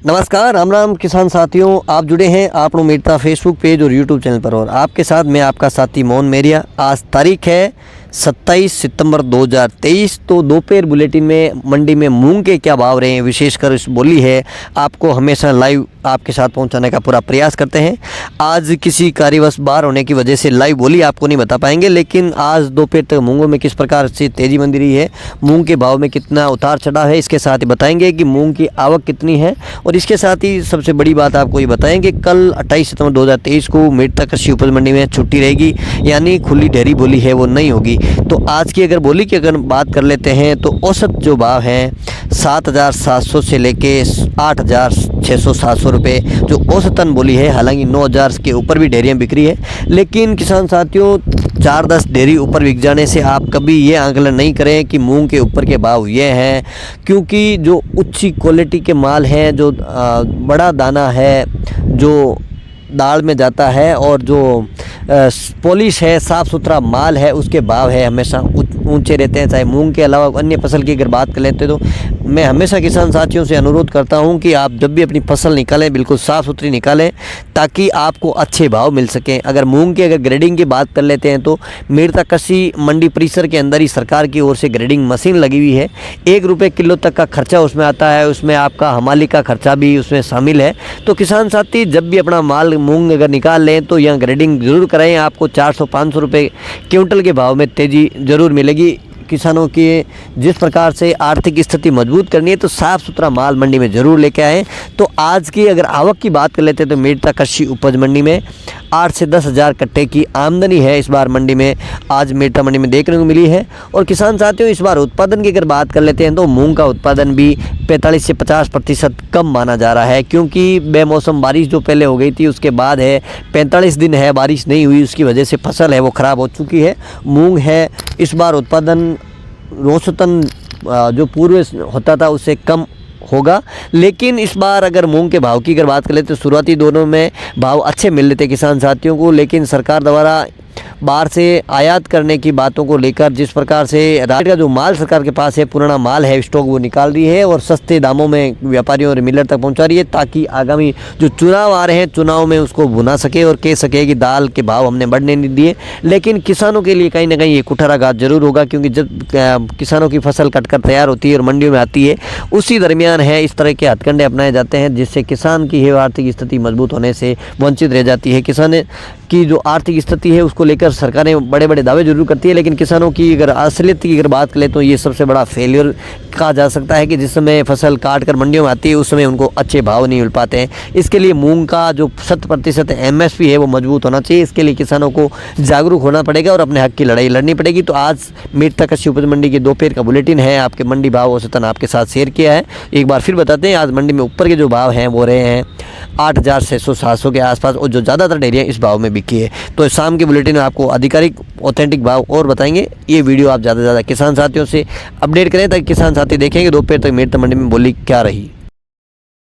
नमस्कार, राम राम किसान साथियों। आप जुड़े हैं आपनो मीरता फेसबुक पेज और यूट्यूब चैनल पर और आपके साथ मैं आपका साथी मोहन मेरिया। आज तारीख है 27 सितंबर 2023। तो दोपहर बुलेटिन में मंडी में मूंग के क्या भाव रहे हैं, विशेषकर इस बोली है, आपको हमेशा लाइव आपके साथ पहुंचाने का पूरा प्रयास करते हैं। आज किसी कार्यवश बाहर होने की वजह से लाइव बोली आपको नहीं बता पाएंगे, लेकिन आज दोपहर तक मूंगों में किस प्रकार से तेजी मंदी रही है, मूंग के भाव में कितना उतार चढ़ाव है, इसके साथ ही बताएंगे कि मूंग की आवक कितनी है। और इसके साथ ही सबसे बड़ी बात आपको ये बताएंगे, कल 28 सितंबर 2023 को मीरता कृषि उपज मंडी में छुट्टी रहेगी, यानी खुली ढेरी बोली है वो नहीं होगी। तो आज की अगर बोली की अगर बात कर लेते हैं तो औसत जो भाव हैं 7,700 से लेके 8,600-700 रुपये जो औसतन बोली है। हालांकि 9,000 के ऊपर भी डेयरियाँ बिक्री है, लेकिन किसान साथियों 4-10 डेयरी ऊपर बिक जाने से आप कभी ये आंकलन नहीं करें कि मूंग के ऊपर के भाव ये हैं, क्योंकि जो अच्छी क्वालिटी के माल हैं, जो बड़ा दाना है, जो दाल में जाता है और जो पॉलिश है, साफ़ सुथरा माल है, उसके भाव है हमेशा ऊंचे रहते हैं। चाहे मूंग के अलावा अन्य फसल की अगर बात कर लेते हैं तो मैं हमेशा किसान साथियों से अनुरोध करता हूं कि आप जब भी अपनी फसल निकालें बिल्कुल साफ़ सुथरी निकालें, ताकि आपको अच्छे भाव मिल सकें। अगर मूंग की अगर ग्रेडिंग की बात कर लेते हैं तो मीरता कृषि मंडी परिसर के अंदर ही सरकार की ओर से ग्रेडिंग मशीन लगी हुई है। 1 रुपये किलो तक का खर्चा उसमें आता है, उसमें आपका हमाली का खर्चा भी उसमें शामिल है। तो किसान साथी जब भी अपना माल मूंग अगर निकाल लें तो यहाँ ग्रेडिंग ज़रूर कराएँ, आपको 400-500 रुपये क्विंटल के भाव में तेज़ी ज़रूर मिलेगी। किसानों की जिस प्रकार से आर्थिक स्थिति मजबूत करनी है तो साफ़ सुथरा माल मंडी में ज़रूर लेके आएँ। तो आज की अगर आवक की बात कर लेते हैं तो मीरता कृषि उपज मंडी में 8 से 10 हज़ार कट्टे की आमदनी है इस बार मंडी में, आज मीरता मंडी में देखने को मिली है। और किसान साथियों इस बार उत्पादन की अगर बात कर लेते हैं तो मूंग का उत्पादन भी 45 से 50% कम माना जा रहा है, क्योंकि बेमौसम बारिश जो पहले हो गई थी उसके बाद है 45 दिन है बारिश नहीं हुई, उसकी वजह से फसल है वो ख़राब हो चुकी है। मूंग है इस बार उत्पादन औसतन जो पूर्व होता था उससे कम होगा, लेकिन इस बार अगर मूंग के भाव की अगर बात करें तो शुरुआती दोनों में भाव अच्छे मिल रहे थे किसान साथियों को, लेकिन सरकार द्वारा बाहर से आयात करने की बातों को लेकर जिस प्रकार से राज्य का जो माल सरकार के पास है, पुराना माल है, स्टॉक वो निकाल रही है और सस्ते दामों में व्यापारियों और मिलर तक पहुंचा रही है, ताकि आगामी जो चुनाव आ रहे हैं चुनाव में उसको भुना सके और कह सके कि दाल के भाव हमने बढ़ने नहीं दिए। लेकिन किसानों के लिए कहीं ना कहीं ये कुठाराघात जरूर होगा, क्योंकि जब किसानों की फसल कटकर तैयार होती है और मंडियों में आती है, उसी दरमियान है इस तरह के हथकंडे अपनाए जाते हैं, जिससे किसान की आर्थिक स्थिति मजबूत होने से वंचित रह जाती है। किसान की जो आर्थिक स्थिति है उसको लेकर सरकारें बड़े बड़े दावे जरूर करती है, लेकिन किसानों की अगर असलियत की अगर बात करें तो ये सबसे बड़ा फेलियर कहा जा सकता है कि जिस समय फसल काट कर मंडियों में आती है उस समय उनको अच्छे भाव नहीं मिल पाते हैं। इसके लिए मूंग का जो 100% MSP है वो मजबूत होना चाहिए। इसके लिए किसानों को जागरूक होना पड़ेगा और अपने हक की लड़ाई लड़नी पड़ेगी। तो आज मीरता कृषि उपज मंडी के दोपहर का बुलेटिन है, आपके मंडी भाव औसतन आपके साथ शेयर किया है। एक बार फिर बताते हैं, आज मंडी में ऊपर के जो भाव हैं वो रहे हैं 8,600-700 के आसपास, और जो ज़्यादातर डेयरियाँ इस भाव में बिकी है। तो शाम के बुलेटिन में आपको आधिकारिक ऑथेंटिक भाव और बताएंगे। ये वीडियो आप ज़्यादा से ज़्यादा किसान साथियों से अपडेट करें, ताकि किसान साथी देखें कि दोपहर तक मीरता मंडी में बोली क्या रही।